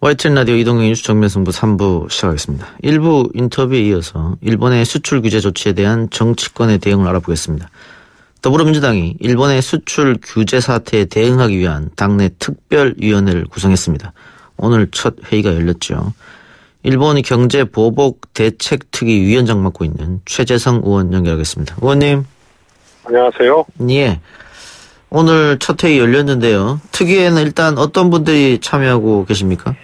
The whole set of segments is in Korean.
YTN 라디오 이동경 뉴스 정면승부 3부 시작하겠습니다. 1부 인터뷰에 이어서 일본의 수출 규제 조치에 대한 정치권의 대응을 알아보겠습니다. 더불어민주당이 일본의 수출 규제 사태에 대응하기 위한 당내 특별위원회를 구성했습니다. 오늘 첫 회의가 열렸죠. 일본이 경제보복대책특위 위원장 맡고 있는 최재성 의원 연결하겠습니다. 의원님. 안녕하세요. 예. 오늘 첫 회의 열렸는데요. 특위에는 일단 어떤 분들이 참여하고 계십니까?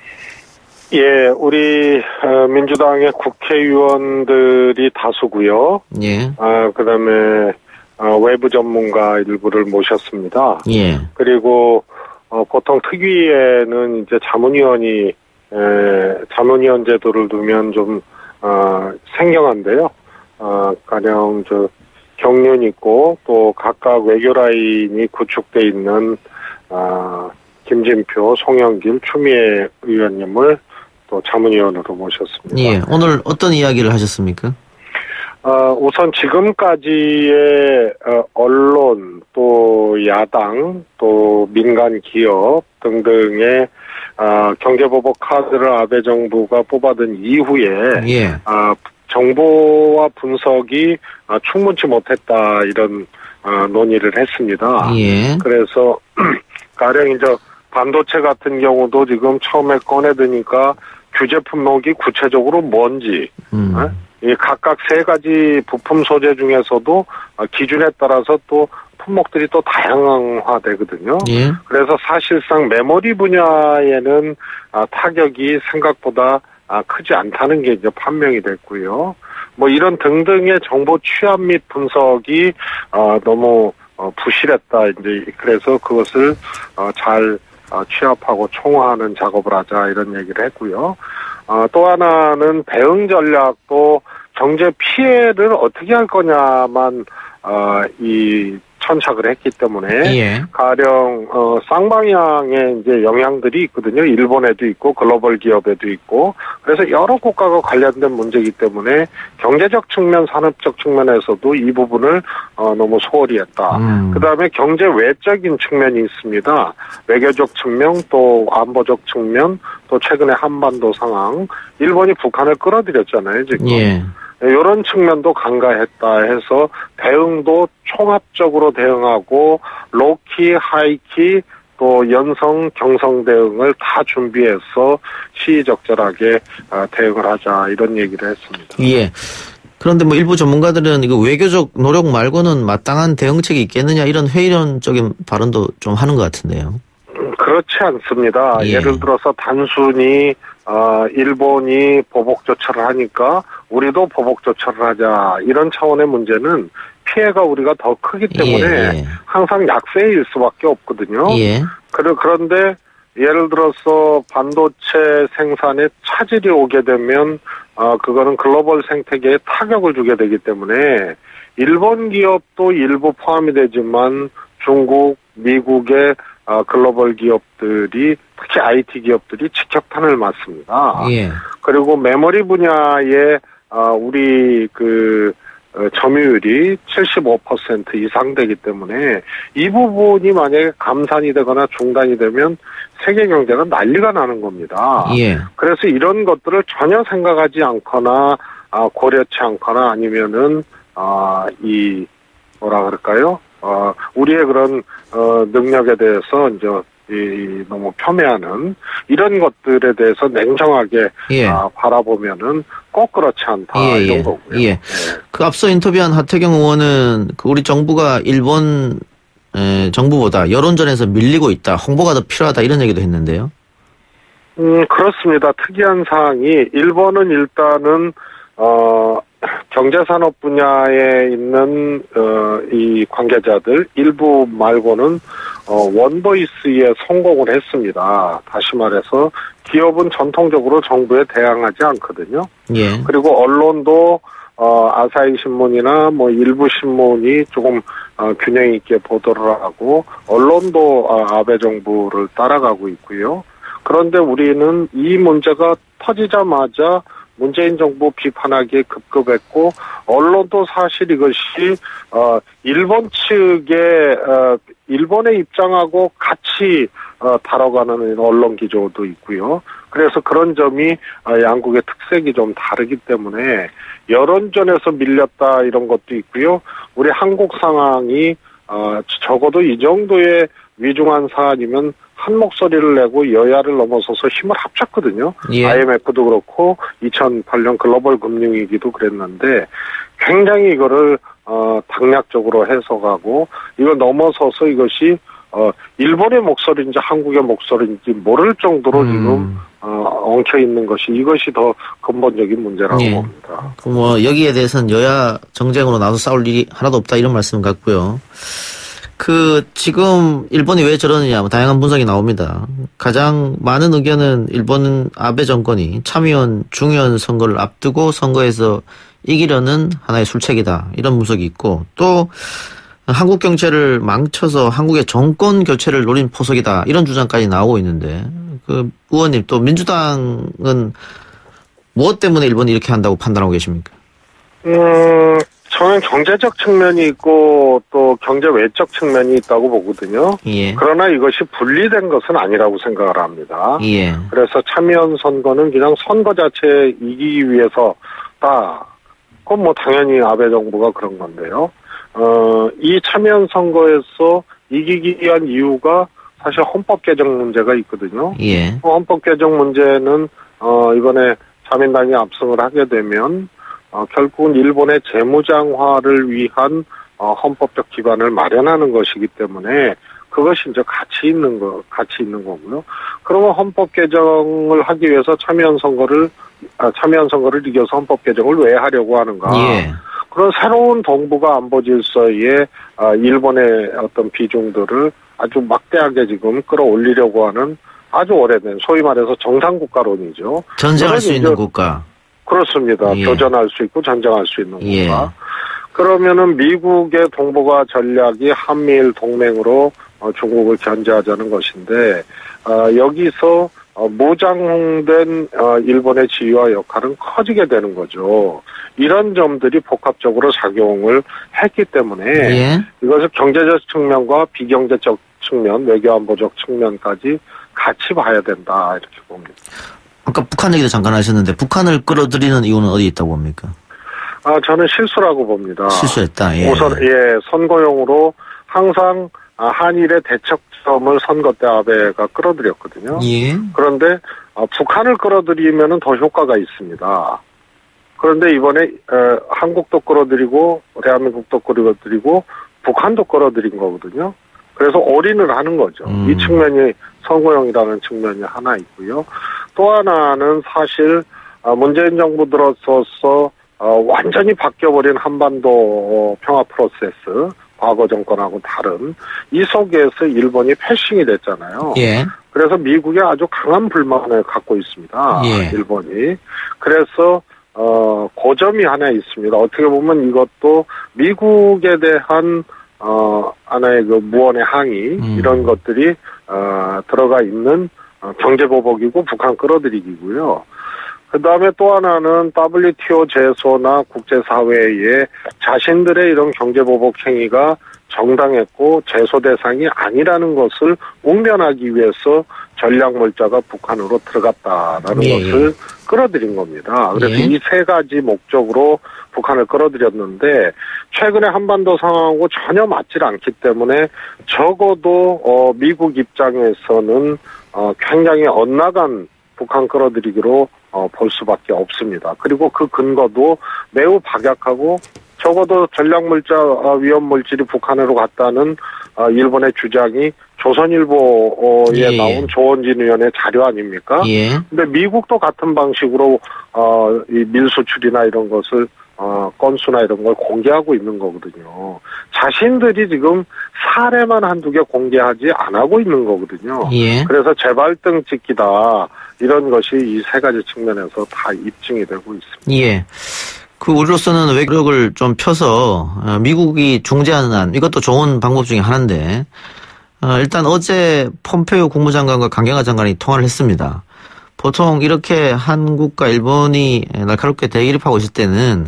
예, 우리 민주당의 국회의원들이 다수고요. 예. 그다음에 외부 전문가 일부를 모셨습니다. 예. 그리고 보통 특위에는 이제 자문위원 제도를 두면 좀 생경한데요. 가령 경륜 있고 또 각각 외교 라인이 구축돼 있는 김진표, 송영길, 추미애 의원님을 또 자문위원으로 모셨습니다. 예, 오늘 어떤 이야기를 하셨습니까? 우선 지금까지의 언론, 또 야당, 또 민간 기업 등등의 경제보복 카드를 아베 정부가 뽑아든 이후에 예. 정보와 분석이 충분치 못했다 이런 논의를 했습니다. 예. 그래서 가령 이제 반도체 같은 경우도 지금 처음에 꺼내드니까 규제 품목이 구체적으로 뭔지 이 각각 세 가지 부품 소재 중에서도 기준에 따라서 또 품목들이 또 다양화되거든요. 예. 그래서 사실상 메모리 분야에는 타격이 생각보다 크지 않다는 게 이제 판명이 됐고요. 뭐 이런 등등의 정보 취합 및 분석이 너무 부실했다. 이제 그래서 그것을 잘 취합하고 총화하는 작업을 하자 이런 얘기를 했고요. 또 하나는 대응 전략도 경제 피해를 어떻게 할 거냐만 천착을 했기 때문에 예. 가령 쌍방향의 이제 영향들이 있거든요. 일본에도 있고 글로벌 기업에도 있고 그래서 여러 국가가 관련된 문제이기 때문에 경제적 측면, 산업적 측면에서도 이 부분을 너무 소홀히 했다. 그다음에 경제 외적인 측면이 있습니다. 외교적 측면, 또 안보적 측면, 또 최근에 한반도 상황, 일본이 북한을 끌어들였잖아요, 지금. 예. 이런 측면도 간과했다 해서 대응도 총합적으로 대응하고 로키, 하이키, 또 연성, 경성 대응을 다 준비해서 시의적절하게 대응을 하자 이런 얘기를 했습니다. 예. 그런데 뭐 일부 전문가들은 이거 외교적 노력 말고는 마땅한 대응책이 있겠느냐 이런 회의론적인 발언도 좀 하는 것 같은데요. 그렇지 않습니다. 예. 예를 들어서 단순히 일본이 보복 조처를 하니까 우리도 보복 조처를 하자 이런 차원의 문제는 피해가 우리가 더 크기 때문에 항상 약세일 수밖에 없거든요. 예. 그런데 예를 들어서 반도체 생산에 차질이 오게 되면 그거는 글로벌 생태계에 타격을 주게 되기 때문에 일본 기업도 일부 포함이 되지만 중국, 미국의 글로벌 기업들이 특히 IT 기업들이 직격탄을 맞습니다. 예. 그리고 메모리 분야에 우리 점유율이 75% 이상 되기 때문에 이 부분이 만약에 감산이 되거나 중단이 되면 세계 경제가 난리가 나는 겁니다. 예. 그래서 이런 것들을 전혀 생각하지 않거나 고려치 않거나 아니면은 뭐라 그럴까요? 우리의 그런 능력에 대해서 이제 너무 폄훼하는 이런 것들에 대해서 냉정하게 바라보면은 꼭 그렇지 않다 이런 거고요. 예. 그 앞서 인터뷰한 하태경 의원은 우리 정부가 일본 정부보다 여론전에서 밀리고 있다, 홍보가 더 필요하다 이런 얘기도 했는데요. 그렇습니다. 특이한 사항이 일본은 일단은 경제산업 분야에 있는 이 관계자들 일부 말고는 원보이스에 성공을 했습니다. 다시 말해서 기업은 전통적으로 정부에 대항하지 않거든요. 예. 그리고 언론도 아사히 신문이나 뭐 일부 신문이 조금 균형 있게 보도를 하고 언론도 아베 정부를 따라가고 있고요. 그런데 우리는 이 문제가 터지자마자 문재인 정부 비판하기에 급급했고 언론도 사실 이것이 일본 측의 일본의 입장하고 같이 다뤄가는 언론 기조도 있고요. 그래서 그런 점이 양국의 특색이 좀 다르기 때문에 여론전에서 밀렸다 이런 것도 있고요. 우리 한국 상황이 적어도 이 정도의 위중한 사안이면 한 목소리를 내고 여야를 넘어서서 힘을 합쳤거든요. 예. IMF도 그렇고 2008년 글로벌 금융위기도 그랬는데 굉장히 이거를 당략적으로 해석하고 이걸 넘어서서 이것이 일본의 목소리인지 한국의 목소리인지 모를 정도로 지금 엉켜 있는 것이 이것이 더 근본적인 문제라고 예. 봅니다. 뭐 여기에 대해서는 여야 정쟁으로 나서 싸울 일이 하나도 없다 이런 말씀 같고요. 지금 일본이 왜 저러느냐, 다양한 분석이 나옵니다. 가장 많은 의견은 일본 아베 정권이 참의원, 중의원 선거를 앞두고 선거에서 이기려는 하나의 술책이다. 이런 분석이 있고, 또 한국 경제를 망쳐서 한국의 정권 교체를 노린 포석이다. 이런 주장까지 나오고 있는데, 의원님, 또 민주당은 무엇 때문에 일본이 이렇게 한다고 판단하고 계십니까? 저는 경제적 측면이 있고 또 경제 외적 측면이 있다고 보거든요. 예. 그러나 이것이 분리된 것은 아니라고 생각을 합니다. 예. 그래서 참여연 선거는 그냥 선거 자체에 이기기 위해서다. 그건 뭐 당연히 아베 정부가 그런 건데요. 이 참여연 선거에서 이기기 위한 이유가 사실 헌법 개정 문제가 있거든요. 예. 헌법 개정 문제는 이번에 자민당이 압승을 하게 되면 결국은 일본의 재무장화를 위한 헌법적 기반을 마련하는 것이기 때문에 그것이 이제 가치 있는 거고요. 그러면 헌법 개정을 하기 위해서 참여연 선거를 이겨서 헌법 개정을 왜 하려고 하는가? 예. 그런 새로운 동북아 안보 질서에 일본의 어떤 비중들을 아주 막대하게 지금 끌어올리려고 하는 아주 오래된 소위 말해서 정상국가론이죠. 전쟁할 수 있는 국가. 그렇습니다. 예. 교전할 수 있고 전쟁할 수 있는 국가. 예. 그러면은 미국의 동북아 전략이 한미일 동맹으로 중국을 견제하자는 것인데 여기서 무장된 일본의 지위와 역할은 커지게 되는 거죠. 이런 점들이 복합적으로 작용을 했기 때문에 예. 이것을 경제적 측면과 비경제적 측면, 외교안보적 측면까지 같이 봐야 된다 이렇게 봅니다. 아까 북한 얘기도 잠깐 하셨는데 북한을 끌어들이는 이유는 어디 있다고 봅니까? 저는 실수라고 봅니다. 실수했다. 예. 우선 선거용으로 항상 한일의 대척점을 선거 때 아베가 끌어들였거든요. 예. 그런데 북한을 끌어들이면은 더 효과가 있습니다. 그런데 이번에 한국도 끌어들이고 대한민국도 끌어들이고 북한도 끌어들인 거거든요. 그래서 올인을 하는 거죠. 이 측면이 선거용이라는 측면이 하나 있고요. 또 하나는 사실 문재인 정부 들어서서 완전히 바뀌어버린 한반도 평화 프로세스, 과거 정권하고 다른 이 속에서 일본이 패싱이 됐잖아요. 예. 그래서 미국에 아주 강한 불만을 갖고 있습니다. 예. 일본이. 그래서 고점이 하나 있습니다. 어떻게 보면 이것도 미국에 대한 하나의 무언의 항의 이런 것들이 들어가 있는 경제보복이고 북한 끌어들이기고요. 그 다음에 또 하나는 WTO 제소나 국제사회에 자신들의 이런 경제보복 행위가 정당했고 제소 대상이 아니라는 것을 웅변하기 위해서 전략물자가 북한으로 들어갔다라는 것을 끌어들인 겁니다. 그래서 이 세 가지 목적으로 북한을 끌어들였는데 최근에 한반도 상황하고 전혀 맞질 않기 때문에 적어도 미국 입장에서는 굉장히 엇나간 북한 끌어들이기로 볼 수밖에 없습니다. 그리고 그 근거도 매우 박약하고 적어도 전략물자 위험물질이 북한으로 갔다는 일본의 주장이 조선일보에 나온 조원진 의원의 자료 아닙니까? 예. 근데 미국도 같은 방식으로 이 밀수출이나 이런 것을 건수나 이런 걸 공개하고 있는 거거든요. 자신들이 지금 사례만 한두 개 공개하지 안 하고 있는 거거든요. 예. 그래서 재발등 찍기다 이런 것이 이 세 가지 측면에서 다 입증이 되고 있습니다. 예. 우리로서는 외교력을 좀 펴서 미국이 중재하는 한 이것도 좋은 방법 중에 하나인데 일단 어제 폼페이오 국무장관과 강경화 장관이 통화를 했습니다. 보통 이렇게 한국과 일본이 날카롭게 대립하고 있을 때는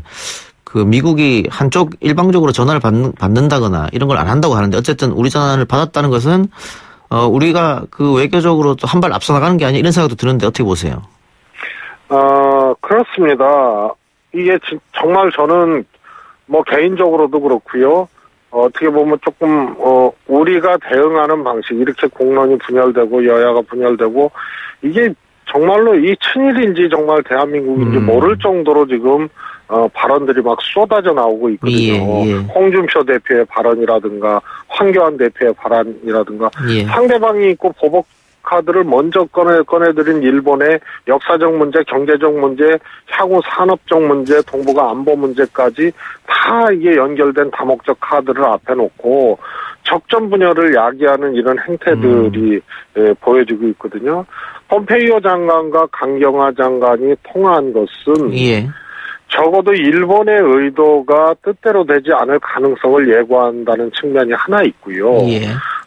미국이 한쪽 일방적으로 전화를 받는다거나 이런 걸 안 한다고 하는데 어쨌든 우리 전화를 받았다는 것은 우리가 그 외교적으로 또 한 발 앞서 나가는 게 아니냐 이런 생각도 드는데 어떻게 보세요? 그렇습니다. 이게 정말 저는 뭐 개인적으로도 그렇고요. 어떻게 보면 조금 우리가 대응하는 방식 이렇게 공론이 분열되고 여야가 분열되고 이게 정말로 이 친일인지 정말 대한민국인지 모를 정도로 지금 발언들이 막 쏟아져 나오고 있거든요. 예. 홍준표 대표의 발언이라든가 황교안 대표의 발언이라든가 예. 상대방이 있고 보복 카드를 먼저 꺼내들인 일본의 역사적 문제, 경제적 문제, 향후 산업적 문제, 동북아 안보 문제까지 다 이게 연결된 다목적 카드를 앞에 놓고 적전 분열을 야기하는 이런 행태들이 보여지고 있거든요. 폼페이오 장관과 강경화 장관이 통화한 것은 적어도 일본의 의도가 뜻대로 되지 않을 가능성을 예고한다는 측면이 하나 있고요.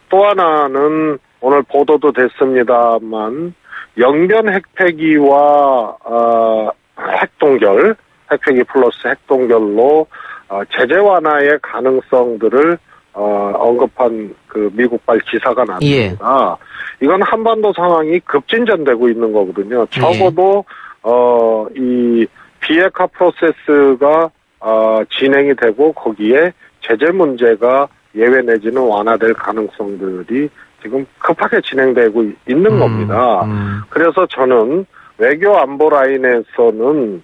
또 하나는 오늘 보도도 됐습니다만 영변 핵폐기와 핵동결, 핵폐기 플러스 핵동결로 제재 완화의 가능성들을 언급한 그 미국발 기사가 났습니다. 이건 한반도 상황이 급진전되고 있는 거거든요. 적어도 이 비핵화 프로세스가 진행이 되고 거기에 제재 문제가 예외 내지는 완화될 가능성들이 지금 급하게 진행되고 있는 겁니다. 그래서 저는 외교 안보 라인에서는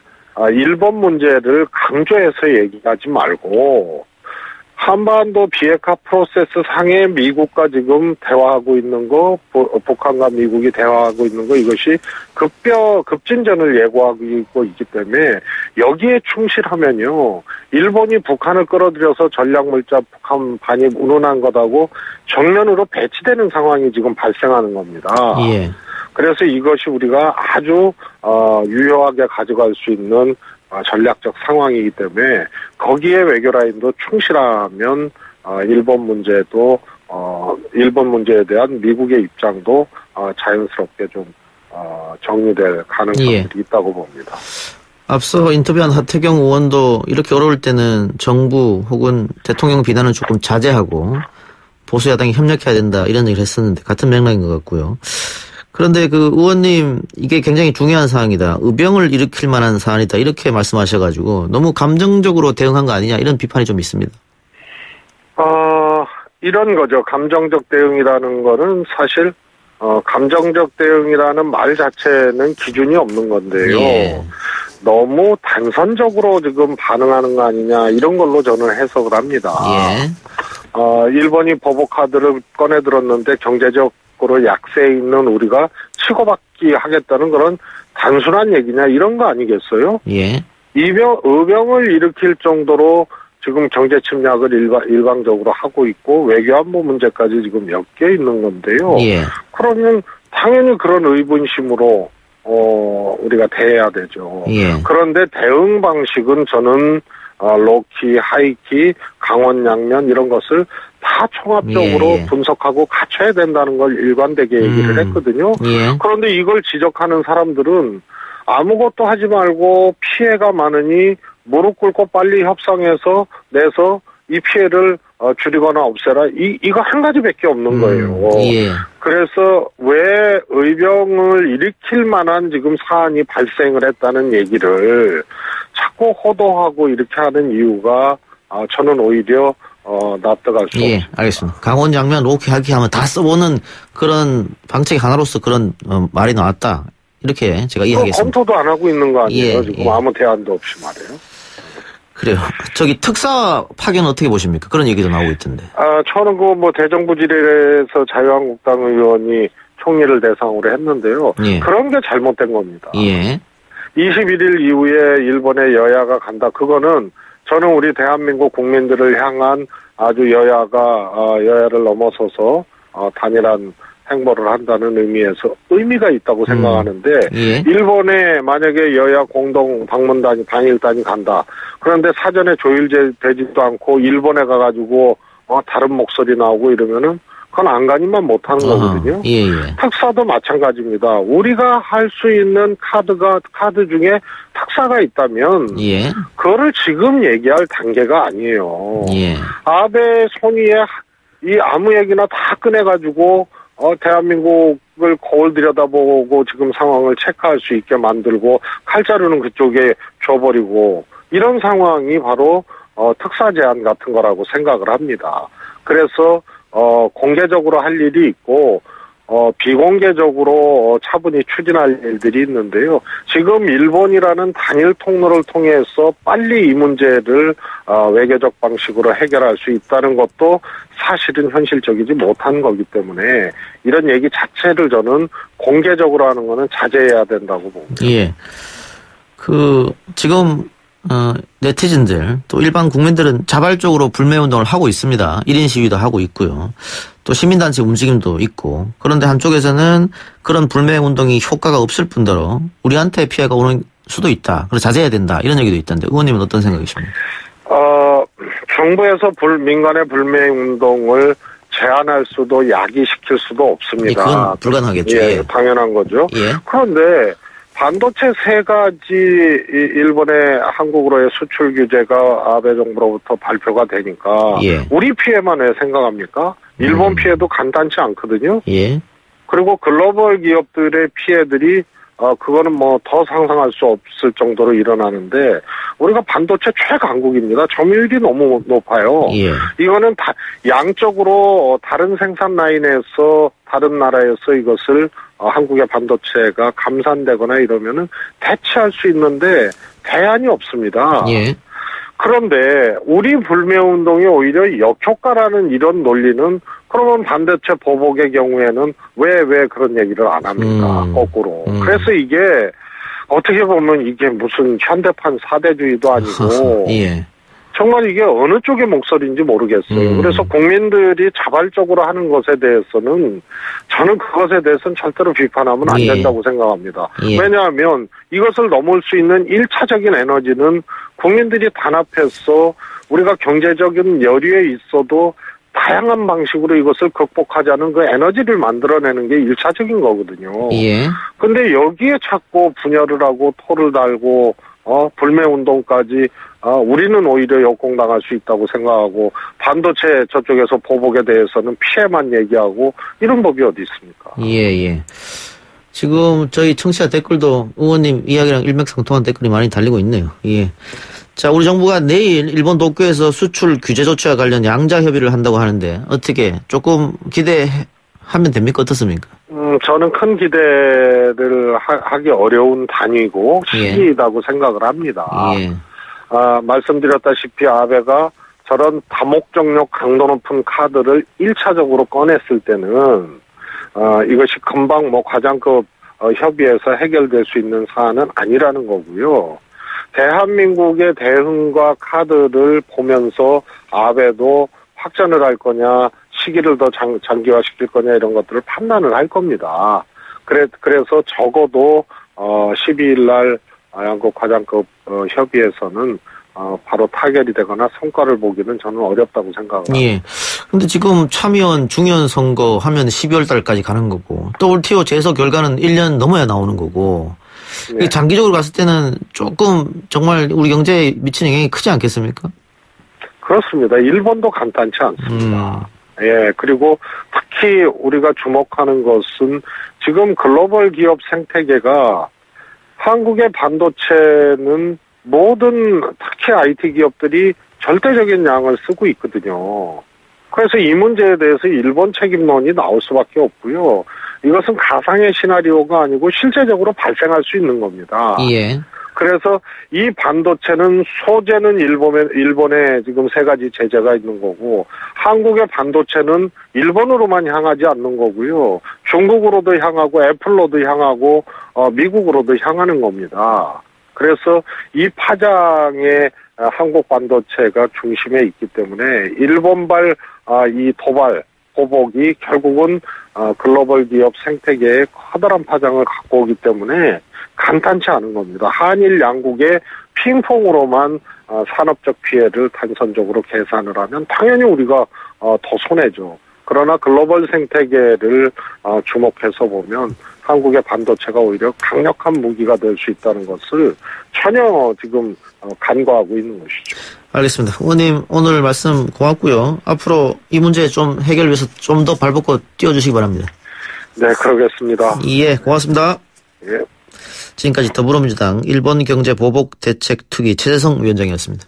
일본 문제를 강조해서 얘기하지 말고 한반도 비핵화 프로세스 상에 미국과 지금 대화하고 있는 거, 북한과 미국이 대화하고 있는 거 이것이 급진전을 예고하고 있기 때문에 여기에 충실하면요. 일본이 북한을 끌어들여서 전략물자 북한 반입 운운한 것하고 정면으로 배치되는 상황이 지금 발생하는 겁니다. 그래서 이것이 우리가 아주 유효하게 가져갈 수 있는 전략적 상황이기 때문에 거기에 외교 라인도 충실하면 일본 문제도 일본 문제에 대한 미국의 입장도 자연스럽게 좀 정리될 가능성이 있다고 봅니다. 앞서 인터뷰한 하태경 의원도 이렇게 어려울 때는 정부 혹은 대통령 비난은 조금 자제하고 보수 야당이 협력해야 된다 이런 얘기를 했었는데 같은 맥락인 것 같고요. 그런데 그 의원님 이게 굉장히 중요한 사안이다. 의병을 일으킬 만한 사안이다. 이렇게 말씀하셔가지고 너무 감정적으로 대응한 거 아니냐 이런 비판이 좀 있습니다. 이런 거죠. 감정적 대응이라는 거는 사실 감정적 대응이라는 말 자체는 기준이 없는 건데요. 너무 단선적으로 지금 반응하는 거 아니냐 이런 걸로 저는 해석을 합니다. 일본이 보복 카드를 꺼내 들었는데 경제적으로 약세에 있는 우리가 치고받기 하겠다는 그런 단순한 얘기냐 이런 거 아니겠어요? 의병을 일으킬 정도로 지금 경제 침략을 일방적으로 하고 있고 외교안보 문제까지 지금 엮여 있는 건데요. 그러면 당연히 그런 의문심으로 우리가 대해야 되죠. 그런데 대응 방식은 저는 로키, 하이키, 강원 양면 이런 것을 다 총합적으로 분석하고 갖춰야 된다는 걸 일관되게 얘기를 했거든요. 그런데 이걸 지적하는 사람들은 아무것도 하지 말고 피해가 많으니 무릎 꿇고 빨리 협상해서 내서 이 피해를 줄이거나 없애라. 이거 한 가지밖에 없는 거예요. 그래서 왜 의병을 일으킬 만한 지금 사안이 발생을 했다는 얘기를 자꾸 호도하고 이렇게 하는 이유가 저는 오히려 납득할 수 없습니다. 알겠습니다. 강원 양면 로키 하기 하면 다 써보는 그런 방책 하나로서 그런 말이 나왔다. 이렇게 제가 이해하겠습니다. 검토도 안 하고 있는 거 아니에요? 지금 아무 대안도 없이 말이에요. 그래요. 저기 특사 파견 어떻게 보십니까? 그런 얘기도 나오고 있던데. 저는 대정부 질의에서 자유한국당 의원이 총리를 대상으로 했는데요. 그런 게 잘못된 겁니다. 21일 이후에 일본의 여야가 간다. 그거는 저는 우리 대한민국 국민들을 향한 아주 여야를 넘어서서 단일한 행보를 한다는 의미에서 의미가 있다고 생각하는데 일본에 만약에 여야 공동 방문단이 단일단이 간다. 그런데 사전에 조율되지도 않고 일본에 가가지고 다른 목소리 나오고 이러면은 그건 안간힘만 못하는 거거든요. 특사도 마찬가지입니다. 우리가 할 수 있는 카드 중에 특사가 있다면 그거를 지금 얘기할 단계가 아니에요. 아베 손위에 이 아무 얘기나 다 꺼내가지고 대한민국을 거울 들여다보고 지금 상황을 체크할 수 있게 만들고 칼자루는 그쪽에 줘버리고 이런 상황이 바로 특사 제안 같은 거라고 생각을 합니다. 그래서 공개적으로 할 일이 있고 비공개적으로 차분히 추진할 일들이 있는데요. 지금 일본이라는 단일 통로를 통해서 빨리 이 문제를 외교적 방식으로 해결할 수 있다는 것도 사실은 현실적이지 못한 거기 때문에 이런 얘기 자체를 저는 공개적으로 하는 거는 자제해야 된다고 봅니다. 예. 지금 네티즌들 또 일반 국민들은 자발적으로 불매운동을 하고 있습니다. 1인 시위도 하고 있고요. 또 시민단체 움직임도 있고 그런데 한쪽에서는 그런 불매운동이 효과가 없을 뿐더러 우리한테 피해가 오는 수도 있다. 그래서 자제해야 된다. 이런 얘기도 있던데 의원님은 어떤 생각이십니까? 정부에서 민간의 불매운동을 제한할 수도 야기시킬 수도 없습니다. 예, 그건 불가능하겠죠. 예, 당연한 거죠. 예. 그런데 반도체 3가지 일본의 한국으로의 수출 규제가 아베 정부로부터 발표가 되니까 예. 우리 피해만 왜 생각합니까? 일본 피해도 간단치 않거든요. 예. 그리고 글로벌 기업들의 피해들이 그거는 뭐 더 상상할 수 없을 정도로 일어나는데 우리가 반도체 최강국입니다. 점유율이 너무 높아요. 예. 이거는 다 양적으로 다른 생산 라인에서 다른 나라에서 이것을 한국의 반도체가 감산되거나 이러면은 대체할 수 있는데 대안이 없습니다. 예. 그런데 우리 불매운동이 오히려 역효과라는 이런 논리는 그러면 반도체 보복의 경우에는 왜 그런 얘기를 안 합니까? 거꾸로. 그래서 이게 어떻게 보면 이게 무슨 현대판 사대주의도 아니고 예. 정말 이게 어느 쪽의 목소리인지 모르겠어요. 그래서 국민들이 자발적으로 하는 것에 대해서는 저는 그것에 대해서는 절대로 비판하면 안 된다고 생각합니다. 예. 왜냐하면 이것을 넘을 수 있는 1차적인 에너지는 국민들이 단합해서 우리가 경제적인 여유에 있어도 다양한 방식으로 이것을 극복하자는 그 에너지를 만들어내는 게 1차적인 거거든요. 예. 근데 여기에 자꾸 분열을 하고 토를 달고 불매운동까지 우리는 오히려 역공당할 수 있다고 생각하고 반도체 저쪽에서 보복에 대해서는 피해만 얘기하고 이런 법이 어디 있습니까? 예. 지금 저희 청취자 댓글도 의원님 이야기랑 일맥상통한 댓글이 많이 달리고 있네요. 예. 자, 우리 정부가 내일 일본 도쿄에서 수출 규제 조치와 관련 양자 협의를 한다고 하는데 어떻게 조금 기대하면 됩니까? 어떻습니까? 저는 큰 기대를 하기 어려운 단위고 시기이라고 생각을 합니다. 예. 말씀드렸다시피 아베가 저런 다목적력 강도 높은 카드를 1차적으로 꺼냈을 때는 이것이 금방 과장급 협의에서 해결될 수 있는 사안은 아니라는 거고요. 대한민국의 대응과 카드를 보면서 아베도 확전을 할 거냐 시기를 더 장기화시킬 거냐 이런 것들을 판단을 할 겁니다. 그래서 적어도 12일 날 양국 과장급 협의에서는 바로 타결이 되거나 성과를 보기는 저는 어렵다고 생각합니다. 예. 근데 지금 참의원, 중의원 선거 하면 12월 달까지 가는 거고 WTO 제소 결과는 1년 넘어야 나오는 거고 네. 장기적으로 봤을 때는 조금 정말 우리 경제에 미치는 영향이 크지 않겠습니까? 그렇습니다. 일본도 간단치 않습니다. 예, 그리고 특히 우리가 주목하는 것은 지금 글로벌 기업 생태계가 한국의 반도체는 모든 특히 IT 기업들이 절대적인 양을 쓰고 있거든요. 그래서 이 문제에 대해서 일본 책임론이 나올 수밖에 없고요. 이것은 가상의 시나리오가 아니고 실제적으로 발생할 수 있는 겁니다. 예. 그래서 이 반도체는 소재는 일본에 지금 3가지 제재가 있는 거고 한국의 반도체는 일본으로만 향하지 않는 거고요. 중국으로도 향하고 애플로도 향하고 미국으로도 향하는 겁니다. 그래서 이 파장에 한국 반도체가 중심에 있기 때문에 일본발 이 도발 보복이 결국은 글로벌 기업 생태계에 커다란 파장을 갖고 오기 때문에 간단치 않은 겁니다. 한일 양국의 핑퐁으로만 산업적 피해를 단선적으로 계산을 하면 당연히 우리가 더 손해죠. 그러나 글로벌 생태계를 주목해서 보면 한국의 반도체가 오히려 강력한 무기가 될 수 있다는 것을 전혀 지금 간과하고 있는 것이죠. 알겠습니다. 의원님 오늘 말씀 고맙고요. 앞으로 이 문제 좀 해결 위해서 좀 더 발벗고 뛰어주시기 바랍니다. 네, 그러겠습니다. 예, 고맙습니다. 예. 지금까지 더불어민주당 일본경제보복대책특위 최재성 위원장이었습니다.